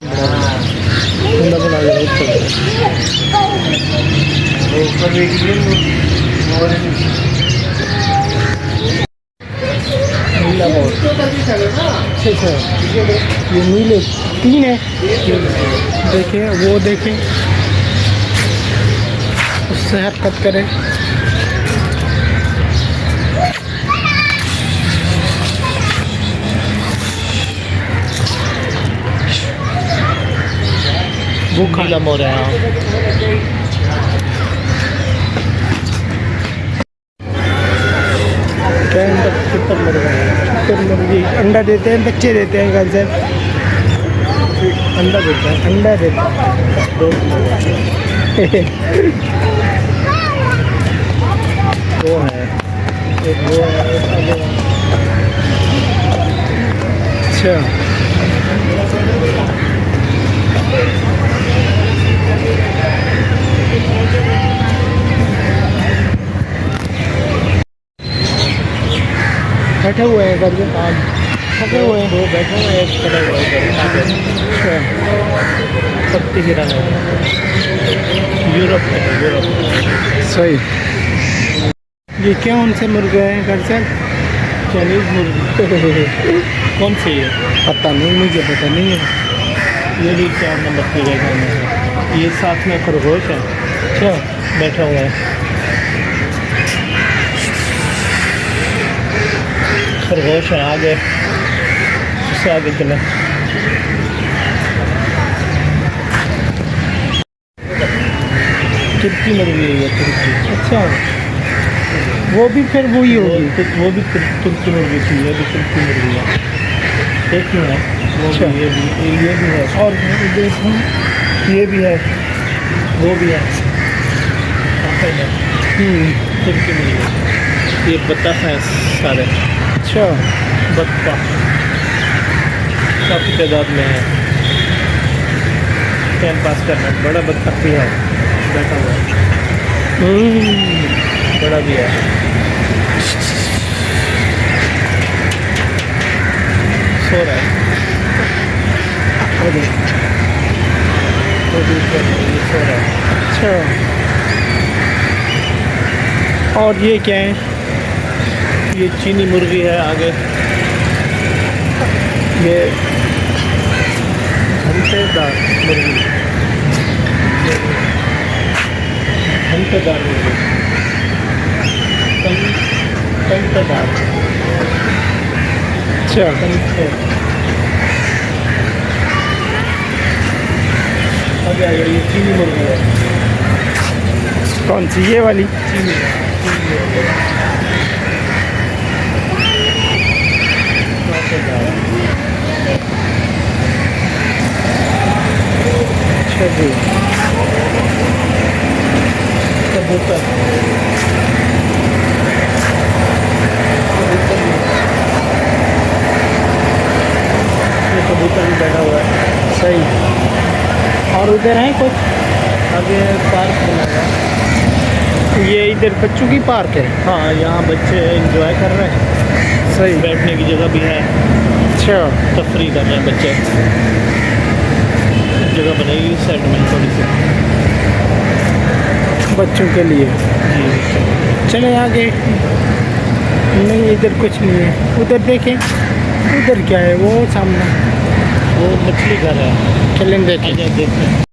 ठंडा बना दिया ऊपर नीला बहुत अच्छा। ये नीले 3 है, देखें वो देखें, उससे हरकत करें। वो नीला मोर है। मुर्गी अंडा देते हैं, बच्चे देते हैं, घर से अंडा देता है, अंडा देता है। वो है एक, वो है अच्छा। बैठे हुए हैं घर में, थके हुए हैं, वो बैठे हुए हैं, एक खड़े हुए हैं। पत्ती हिरन है, यूरोप में, यूरोप। सही। ये क्या उनसे मुर्गे हैं घर से? चाइनीज़ मुर्गे। कौन सी है? पता नहीं, मुझे पता नहीं है। ये भी 4 नंबर की जगह में है। ये साथ में खरगोश है। अच्छा, बैठा हुआ है खरगोश है। आगे उससे आगे चले। तुर्की मुर्गी है ये, तुर्की। अच्छा, वो भी फिर वही होगी, वो भी तुर्की मुर्गी थी, ये भी तुर्की मुर्गी है। एक ही है वो। अच्छा, ये भी है, और देखो ये भी है, वो भी है। तुर्की मुर्गी। ये बत्तख है सारे। अच्छा, बत्तख काफ़ी तादाद में है। टाइम पास करना। बड़ा बत्तख भी है, बैठा हुआ है। बड़ा भी है। सो रहा है, वो भी सो रहा है। अच्छा, और ये क्या है? ये चीनी मुर्गी है। आगे ये घंटेदार मुर्गी, घंटेदार मुर्गी, घंटेदार। अच्छा, आगे आइए, ये चीनी मुर्गी है। कौन सी? ये वाली चीनी मुर्गी। अच्छा जी। कबूतर, ये कबूतर भी बैठा हुआ है। सही। और उधर है कुछ आगे पार्क बना हुआ। ये इधर बच्चों की पार्क है। हाँ, यहाँ बच्चे एंजॉय कर रहे हैं। सही। बैठने की जगह भी है। अच्छा, तफरी कर रहे हैं बच्चे। जगह बनाई साइड में थोड़ी सी बच्चों के लिए। जी, चले आगे। नहीं, इधर कुछ नहीं है। उधर देखें, उधर क्या है? वो सामने वो मछली घर है। चलें देखें।